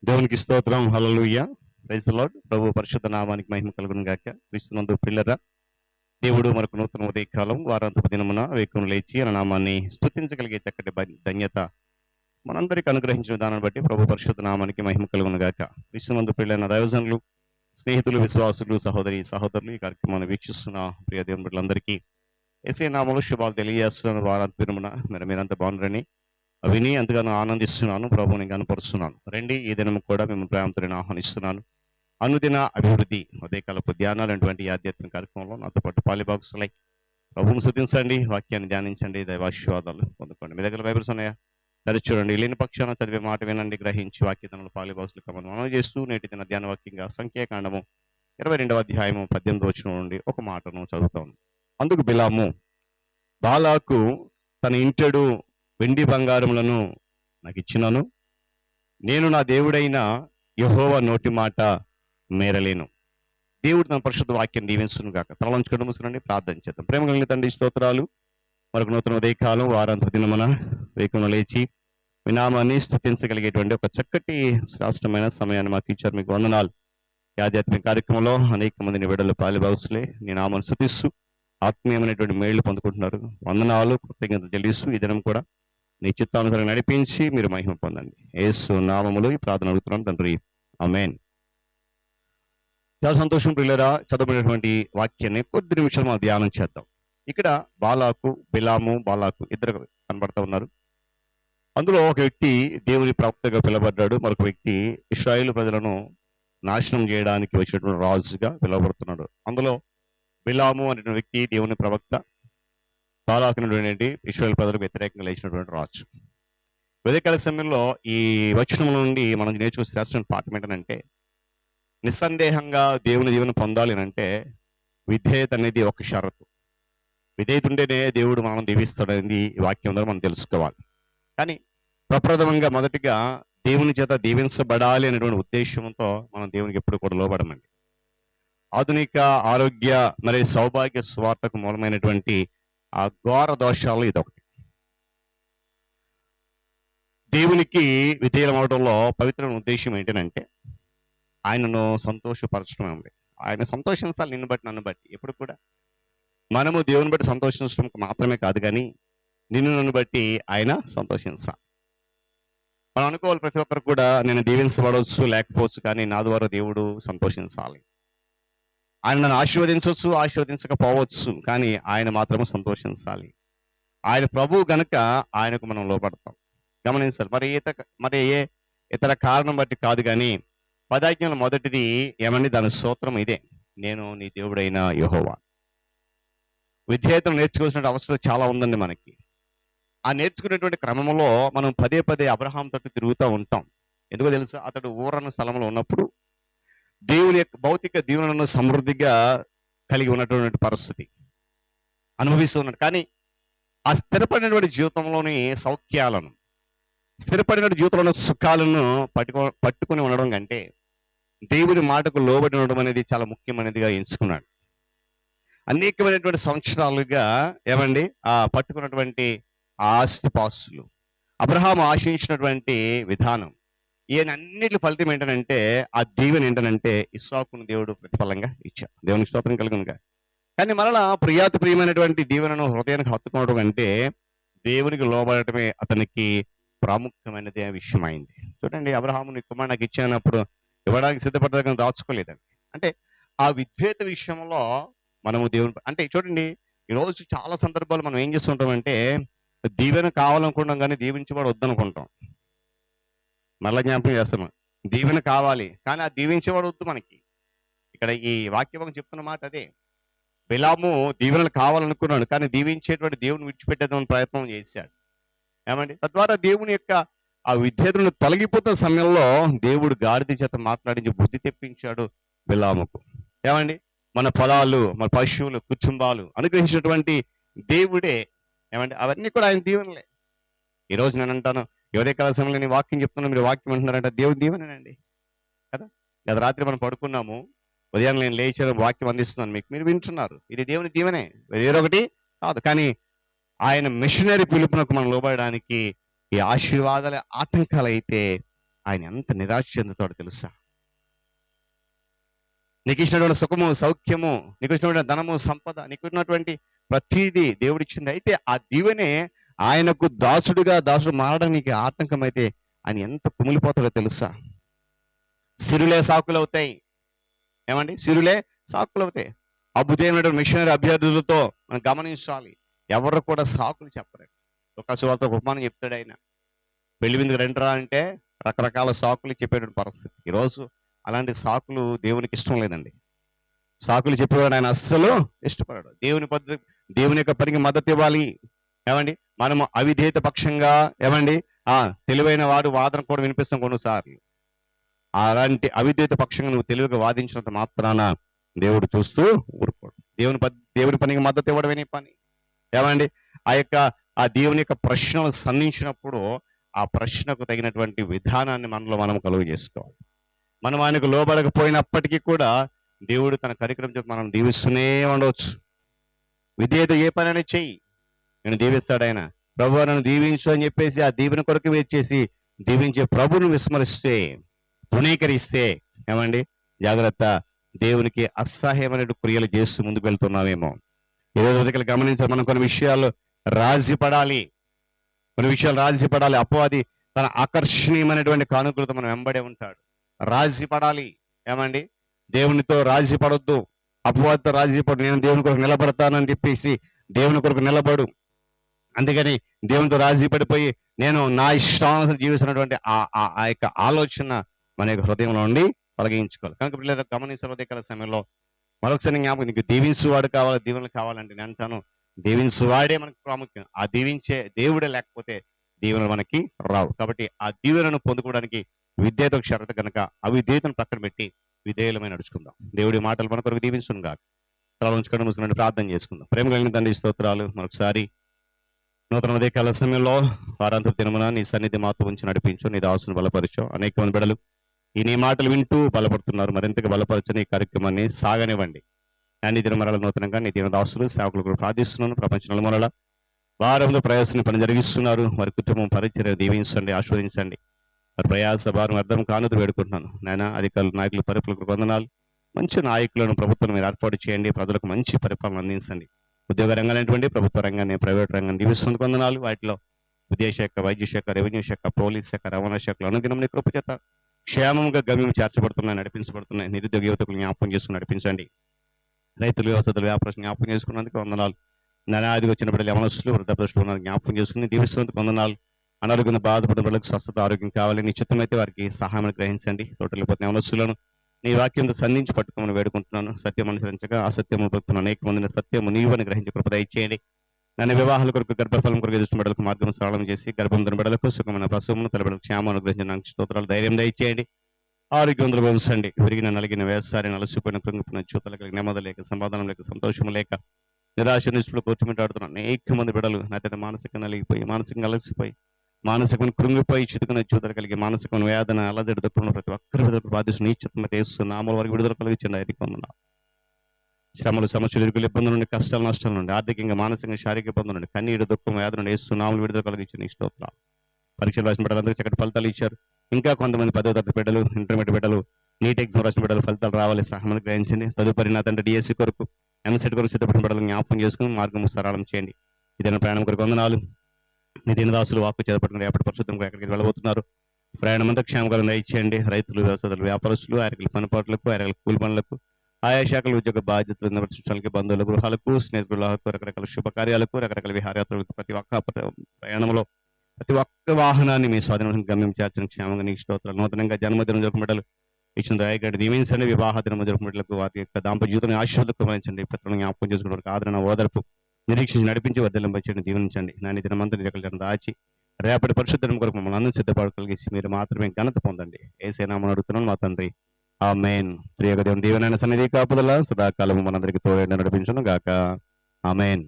దేవునికి స్తోత్రం. Hallelujah. Praise the lord. ప్రభు పరిశుద్ధ నామానికి మహిమ కలుగును గాక. క్రీస్తునందు ప్రియులారా, దేవుడు మనకు నూతన ఉదయకాలం వారాంతపు దినమున వేకువను లేచి ఆయన నామాన్ని స్తుతించగలిగే చక్కటి ధన్యత మనందరికి అనుగ్రహించిన విధానాన్ని బట్టి ప్రభు పరిశుద్ధ నామానికి మహిమ కలుగును గాక. క్రీస్తునందు ప్రియులైన దైవజనులు, స్నేహితులు, విశ్వాసులు, సహోదరులు ఈ కార్యక్రమాన్ని వీక్షిస్తున్న ప్రియ దేవుని బిడ్డలందరికీ యేసయ్య నామములో శుభాలు తెలియజేస్తున్నాను. వారాంత దినమున మీరంతా బాగున్నారని విని ఎంతగానో ఆనందిస్తున్నాను. ప్రభువుని కనపరుస్తున్నాను. రండి, ఈ దినం కూడా మేము ప్రేమతో ఆహ్వానిస్తున్నాను. అనుదిన అభివృద్ధి ఉదయకాలపు ధ్యానాలు అటువంటి ఆధ్యాత్మిక కార్యక్రమంలో నాతో పాటు పాలిభాగస్తులై ప్రభువును స్తుతించండి, వాక్యాన్ని ధ్యానించండి, దైవాశీర్వాదాలు పొందుకోండి. మీ దగ్గర బైబిల్స్ ఉన్నాయా? చూడండి. లేని పక్షాన చదివే మాట వినండి, గ్రహించి వాక్యతనంలో పాలిభాగస్తులకు మనం మనవి చేస్తూ నేటి దిన ధ్యాన వాక్యంగా సంఖ్యాకాండము 22వ అధ్యాయము 18వ వచనం నుండి ఒక మాటను చదువుతాను. అందుకు బిలాము, బాలాకు తన ఇంటెడు వెండి బంగారములను నాకు ఇచ్చినాను, నేను నా దేవుడైన యెహోవా నోటి మాట మేరలేను. దేవుడు తన పరిశుద్ధ వాక్యం దీవించును గాక. తలవంచుకొని మూసుకునండి, ప్రార్థన చేద్దాం. ప్రేమ కలిగిన తండ్రి, స్తోత్రాలు. మరొక నూతన ఉదయకాలం వారాంతపు దినమున వేకువన లేచి మీ నామాన్ని స్తుతించగలిగేటువంటి ఒక చక్కటి శ్రేష్టమైన సమయాన్ని మాకు ఇచ్చారు. మీకు వందనాలు. ఈ ఆధ్యాత్మిక కార్యక్రమంలో అనేక మందిని విడలు పాలిభాగస్తులే నీ నామాన్ని స్తుతిస్తూ ఆత్మీయమైనటువంటి మేళ్లు పొందుకుంటున్నారు. వందనాలు, కృతజ్ఞతలు చెల్లిస్తూ ఈ దినం కూడా నీ చిత్తానుసారం నడిపించి మీరు మహిమ పొందండి. యేసు నామములో ఈ ప్రార్థన అడుగుతున్నాం తండ్రి, ఆమేన్. చాలా సంతోషం ప్రియులారా. చదవబడినటువంటి వాక్యాన్ని కొద్ది నిమిషాలు మనం ధ్యానం చేద్దాం. ఇక్కడ బిలాము బాలాకు ఇద్దరు కనబడతా ఉన్నారు. అందులో ఒక వ్యక్తి దేవుని ప్రవక్తగా పిలువబడ్డాడు, మరొక వ్యక్తి ఇశ్రాయేలు ప్రజలను నాశనం చేయడానికి వచ్చినటువంటి రాజుగా పిలువబడుతున్నాడు. అందులో బిలాము అనే వ్యక్తి దేవుని ప్రవక్త, బాలాకు అనేటువంటి ఇశ్రాయేలు ప్రజలకు వ్యతిరేకంగా లేచినటువంటి రాజు. ఉదయకాల సమయంలో ఈ వచనం నుండి మనం నేర్చుకునే శ్రేష్టమైన పాఠం ఏంటంటే, నిస్సందేహంగా దేవుని జీవనం పొందాలి అంటే విధేయత అనేది ఒక షరతు. విధేయత ఉంటేనే దేవుడు మనం దీవిస్తాడనేది ఈ వాక్యం ద్వారా మనం తెలుసుకోవాలి. కానీ ప్రప్రథమంగా మొదటిగా దేవుని చేత దీవించబడాలి అనేటువంటి ఉద్దేశంతో మనం దేవునికి ఎప్పుడు కూడా లోబడమండి. ఆధునిక ఆరోగ్య మరియు సౌభాగ్య స్వార్థకు మూలమైనటువంటి ఆ ఘోర దోషాలు ఇదొకటి. దేవునికి విధేయం అవడంలో పవిత్రమైన ఉద్దేశం ఏంటంటే ఆయనను సంతోషపరచడం ఉంది. ఆయన సంతోషించాలి, నిన్ను బట్టి నన్ను బట్టి. ఎప్పుడు కూడా మనము దేవుని బట్టి సంతోషించడం మాత్రమే కాదు, కానీ నిన్ను నన్ను బట్టి ఆయన సంతోషించాలి. మనం అనుకోవాలి ప్రతి ఒక్కరు కూడా నేను దీవించబడవచ్చు లేకపోవచ్చు, కానీ నా ద్వారా దేవుడు సంతోషించాలి. ఆయన నన్ను ఆశీర్వదించవచ్చు, ఆశీర్వదించకపోవచ్చు, కానీ ఆయన మాత్రమే సంతోషించాలి. ఆయన ప్రభువు గనుక ఆయనకు మనం లోపడతాం. గమనించాలి. మరి ఏ ఇతర కారణం బట్టి కాదు, కానీ పదాజ్ఞల మొదటిది ఏమని, దాని స్తోత్రం ఇదే, నేను నీ దేవుడైన యెహోవా. విధేయతను నేర్చుకోవాల్సిన అవసరం చాలా ఉందండి మనకి. ఆ నేర్చుకునేటువంటి క్రమంలో మనం పదే పదే అబ్రహాం తట్టు తిరుగుతూ ఉంటాం. ఎందుకో తెలుసా? అతడు ఊరన్న స్థలంలో ఉన్నప్పుడు దేవుని యొక్క భౌతిక దీవెనలను సమృద్ధిగా కలిగి ఉన్నటువంటి పరిస్థితి అనుభవిస్తూ ఉన్నాడు. కానీ ఆ స్థిరపడినటువంటి జీవితంలోని సౌఖ్యాలను, స్థిరపడిన జీవితంలో సుఖాలను పట్టుకుని ఉండడం కంటే దేవుని మాటకు లోబడి ఉండడం అనేది చాలా ముఖ్యమైనదిగా ఎంచుకున్నాడు. అనేకమైనటువంటి సంవత్సరాలుగా ఏమండి ఆ పట్టుకున్నటువంటి ఆస్తిపాస్తులు, అబ్రహాము ఆశించినటువంటి విధానం, ఈయన అన్నిటి ఫలితం ఏంటంటే ఆ దీవెన ఏంటంటే ఇస్సాకును దేవుడు ప్రతిఫలంగా ఇచ్చాడు. దేవునికి స్తోత్రం కలుగునుగా. కానీ మరలా ప్రియమైనటువంటి దీవెనను హృదయానికి హత్తుకోవడం అంటే దేవునికి లోబడటమే అతనికి ప్రాముఖ్యమైనది విషయం అయింది. చూడండి, అబ్రహాముని కుమారుడు నాకు ఇచ్చినప్పుడు ఇవ్వడానికి సిద్ధపడదా దాచుకోలేదండి. అంటే ఆ విధేయత విషయంలో మనము దేవుని అంటే చూడండి, ఈరోజు చాలా సందర్భాలు మనం ఏం చేస్తుంటామంటే దీవెన కావాలనుకుంటాం, కానీ దీవించేవాడు వద్దనుకుంటాం. మరలా జ్ఞాపకం చేస్తున్నాం, దీవెన కావాలి కానీ ఆ దీవించేవాడు వద్దు మనకి. ఇక్కడ ఈ వాక్యం చెప్తున్న మాట అదే. బిలాము దీవెనలు కావాలనుకున్నాడు, కానీ దీవించేటువంటి దేవుని విడిచిపెట్టేదామని ప్రయత్నం చేశాడు. ఏమండి, తద్వారా దేవుని యొక్క ఆ విధేయతను తొలగిపోతున్న సమయంలో దేవుడు గాడిద చేత మాట్లాడించి బుద్ధి తెప్పించాడు బిలాముకు. ఏమండి, మన పొలాలు, మన పశువులు, కుటుంబాలు అనుగ్రహించినటువంటి దేవుడే. ఏమండి, అవన్నీ కూడా ఆయన దీవెనలే. ఈరోజు నేను అంటాను, ఉదయకాల సమయంలో నేను వాక్యం చెప్తున్నా, మీరు వాక్యం అంటున్నారంటే దేవుడి దీవెనేనండి కదా. గత రాత్రి మనం పడుకున్నాము, ఉదయం నేను లేచిన వాక్యం అందిస్తున్నాను మీకు, మీరు వింటున్నారు. ఇది దేవుని దీవెనే, వేరొకటి కాదు. కానీ ఆయన మిషనరీ పిలుపునకు మనం లోబడడానికి ఈ ఆశీర్వాదాల ఆటంకాలు అయితే ఆయన ఎంత నిరాశ చెందుతాడో తెలుసా? నీకు ఇచ్చినటువంటి సుఖము, సౌఖ్యము, నీకు ఇచ్చినటువంటి ధనము, సంపద, నీకు ఉన్నటువంటి ప్రతిదీ దేవుడిచ్చింది. అయితే ఆ దీవెనే ఆయనకు దాసుడు మారడం నీకు ఆటంకమైతే ఆయన ఎంత కుమిలిపోతాడో తెలుసా? సిరులే సాకులవుతాయి. ఏమండి? సిరులే సాకులవుతాయి. అద్భుతమైనటువంటి మిషనరీ అభ్యర్థులతో మనం గమనించాలి. ఎవరు కూడా సాకులు చెప్పరు. ఒక సువార్త ఉపమానం చెప్తాడు ఆయన. పెళ్లి విందుకు రండిరా అంటే రకరకాల సాకులు చెప్పేటువంటి పరిస్థితి. ఈరోజు అలాంటి సాకులు దేవునికి ఇష్టం లేదండి. సాకులు చెప్పేవాడు ఆయన అస్సలు ఇష్టపడాడు. దేవుని యొక్క పనికి మద్దతు ఇవ్వాలి. ఏమండి? మనము అవిధేయత పక్షంగా, ఏమండి, తెలివైన వాడు వాదన కూడా వినిపిస్తాం కొన్నిసార్లు. అలాంటి అవిధేయత పక్షంగా నువ్వు తెలివిగా వాదించినంత మాత్రాన దేవుడు చూస్తూ ఊరుకోడు. దేవుని పనికి మద్దతు ఇవ్వడమే నీ పని. ఏమండి? ఆ దేవుని యొక్క ప్రశ్నలు సంధించినప్పుడు ఆ ప్రశ్నకు తగినటువంటి విధానాన్ని మనం కలుగు చేసుకోవాలి. మనం ఆయనకు లోబడకపోయినప్పటికీ కూడా దేవుడు తన కార్యక్రమం చెప్పి మనం దీవిస్తూనే ఉండవచ్చు. విధేయత ఏ పనైనా చెయ్యి, నేను దీవిస్తాడు ఆయన. ప్రభు నన్ను దీవించు అని చెప్పేసి ఆ దీవెన కొరకు వెయిట్ చేసి దీవించే ప్రభువును విస్మరిస్తే, తృణీకరిస్తే, ఏమండి, జాగ్రత్త, దేవునికి అసహ్యమైన క్రియలు చేస్తూ ముందుకు వెళ్తున్నామేమో. ఈరోజు గమనించాలి. మనం కొన్ని విషయాలు రాజీ పడాలి. అపవాది తన ఆకర్షణీయమైనటువంటి కానుకలతో మనం వెంబడే ఉంటాడు. రాజీ పడాలి. ఏమండి? దేవునితో రాజీ పడొద్దు, అపవాదితో రాజీ పడు. నేను దేవుని కొరకు నిలబడతానని చెప్పేసి దేవుని కొరకు నిలబడు. అందుకని దేవునితో రాజీ పడిపోయి నేను నా ఇష్టానుసారం జీవిస్తున్నటువంటి ఆ యొక్క ఆలోచన మన యొక్క హృదయంలో నుండి తొలగించుకోవాలి. కనుక పిల్లలు గమనించిన ఉదయకాల సమయంలో మరొకసారి జ్ఞాపకం, నీకు దీవించువాడు కావాలి, దీవెనలు కావాలంటే నేను అంటాను, దీవించువాడే మనకు ప్రాముఖ్యం. ఆ దీవించే దేవుడే లేకపోతే దీవెనలు మనకి రావు. కాబట్టి ఆ దీవెనను పొందుకోవడానికి విధేయత షరతు కనుక అవిధేయతను పక్కన పెట్టి విధేయులమై నడుచుకుందాం. దేవుడి మాటలు మన కొరకు దీవించును గాక. తల ఉంచుకొని మూసుకుని ప్రార్థన చేసుకుందాం. ప్రేమ కలిగిన తండ్రి, స్తోత్రాలు. మరొకసారి నూతన ఉదయకాల సమయంలో వారాంతపు దినమున నీ సన్నిధి మాతో ఉంచి నడిపించు, నీ దాసును బలపరచు. అనేక మంది బిడ్డలు ఈ నీ మాటలు వింటూ బలపడుతున్నారు. మరింతగా బలపరచని ఈ కార్యక్రమాన్ని సాగనివ్వండి. అన్ని దినమరాల నూతనంగా నీ దీన దాసులు సేవకులు కూడా ప్రార్థిస్తున్నాను. ప్రపంచంలో మొదల వారంలో ప్రయాసం పని జరిగిస్తున్నారు. వారి కుటుంబం పరిచర్య దీవించండి, ఆస్వాదించండి. వారి ప్రయాస భారం అర్థం కానుది వేడుకుంటున్నాను. నాయన అధికారులు, నాయకులు, పరిపాలకులకు వందనాలు. మంచి నాయకులను ప్రభుత్వం మీరు ఏర్పాటు చేయండి. ప్రజలకు మంచి పరిపాలన అందించండి. ఉద్యోగ రంగాలైనటువంటి ప్రభుత్వ రంగాన్ని, ప్రైవేట్ రంగాన్ని దీవిస్తున్న వందనాలు. వాటిలో విద్యాశాఖ, వైద్య శాఖ, రెవెన్యూ శాఖ, పోలీస్ శాఖ, రవాణా శాఖలు అనుదినం నీ కృప చేత క్షేమంగా గమ్యం చేర్చబడుతున్నాయి, నడిపించబడుతున్నాయి. నిరుద్యోగ యువతకులు జ్ఞాపకం చేసుకుని నడిపించండి. రైతులు, వ్యవసాయలు, వ్యాపారం జ్ఞాపకం చేసుకున్నందుకు వందనాలు. నానాదిగా వచ్చిన బిడ్డలు, యవనస్తులు, వృద్ధాప్యస్తులు ఉన్నారు, జ్ఞాపకం చేసుకుని దీవిస్తున్నందుకు వందనాలు. అనారోగ్యంతో బాధపడిన బిడ్డలకు స్వస్థత, ఆరోగ్యం కావాలి. నీ చిత్తమైతే వారికి సహాయం గ్రహించండి. తోటలిపోతే యవనస్తులను నీ వాక్యంతో సంధించి పట్టుకోమని వేడుకుంటున్నాను. సత్యం అనుసరించగా అసత్యము పడుతున్న అనేక మందిని సత్యము నీవని గ్రహించి కృప దయచేయండి. నన్ను వివాహాల కొరకు, గర్భఫలం కొరకు ఎదుటి బిడ్డలకు మార్గం సరళం చేసి గర్భం దిన బిడ్డలకు సుఖమైన ప్రసవమును తలబిడలకు క్షేమం అనుగ్రహించిన స్తోత్రాలు, ధైర్యం దయచేయండి. ఆరోగ్యవంతులుగా ఉంచండి. విరిగిన, నలిగిన, వేసారి, నలసిపోయిన, కృంగిపోయిన, చూతల కలిగి నెమ్మది లేక, సమాధానం లేక, సంతోషం లేక, నిరాశ నిస్పులు కూర్చుమిట్టాడుతున్న అనేక మంది బిడ్డలు నా దగ్గర మానసికంగా నలిగిపోయి, మానసికంగా అలసిపోయి, మానసికమైన కృంగిపోయి, చితుకున్న చూతలు కలిగి, మానసికమైన వేదన, అలజడి దుఃఖంలో ప్రతి ఒక్కరి విడుదలకు బాధిస్తున్న ఈ చిత్తమ తీస్తున్న నామల వరకు విడుదల కలిగించండి. ఆయనకి వందనాలు. శ్రమలు, సమస్యలు, ఇరుకులు, ఇబ్బందుల నుండి, కష్టాల, నష్టాల నుండి, ఆర్థికంగా, మానసికంగా, శారీరక ఇబ్బందుల నుండి, కన్నీరు, దుఃఖం, వేదన నుండి నామలు విడుదల కలిగించండి. స్తోత్రాలు. పరీక్షలు రాసిన బిడ్డలందరికీ చక్కటి ఫలితాలు ఇచ్చారు. ఇంకా కొంతమంది 10వ తరగతి బిడ్డలు, ఇంటర్మీడియట్ బిడ్డలు, నీట్ ఎగ్జామ్ రాసిన బిడ్డలు ఫలితాలు రావాలి, సహాయం గ్రహించండి. తదుపరి నా తండ్రి డిఎస్సి కొరకు, ఎంసెట్ కొరకు సిద్ధపడిన బిడ్డలు జ్ఞాపకం చేసుకుని మార్గం సరళం చేయండి. ఇదైనా ప్రయాణం కొరకు వందనాలు. నీ దీనదాసులు వాక్కు చేతపడిన రేపటి పరిశుద్ధంగా ఎక్కడికి వెళ్ళబోతున్నారు. ప్రయాణం అంతా క్షేమకరంగా ఇచ్చేయండి. రైతులు, వ్యవసాయాలు, వ్యాపారస్తులు, ఆయనకి పనిపాట్లకు, ఆయనకి కూలి పనులకు, ఆయా శాఖల ఉద్యోగ బాధ్యతలు నిర్వర్తించడానికి, బంధువుల గృహాలకు, స్నేహితులకు, రకరకాల శుభకార్యాలకు, రకరకాల విహారయాత్రలకు, ప్రతి ఒక్క ప్రయాణంలో ప్రతి ఒక్క వాహనాన్ని మీ స్వాధీనం గమ్యం చేర్చడానికి క్షేమంగా నీకు స్తోత్రాలు. నూతనంగా జన్మదినం జరుపుకుంటారు ఇచ్చిన దయగడ్డి దీవించండి. వివాహ దినం జరుపుకుంటలకు వారి యొక్క దాంపత్య జీవితాన్ని ఆశీర్వదించండి. ప్రతులను జ్ఞాపకం చేసుకోవడానికి ఆదరణ, ఓదర్పు, నిరీక్షించి నడిపించి వర్ధలింపచేయండి. దీవించండి. నాని దినమంతా నిరకలను దాచి రేపటి పరిశుద్ధం కొరకు మమ్మల్ని అందరూ సిద్ధపడగలిసి మీరు మాత్రమే ఘనత పొందండి. ఏసే నామమున అడుగుతున్నాను మా తండ్రి, ఆమేన్. ప్రియక దేవుని దీవెనైన సన్నిధి కాపుదల సదాకాలము మనందరికీ తోడైన నడిపించును గాక. ఆమేన్.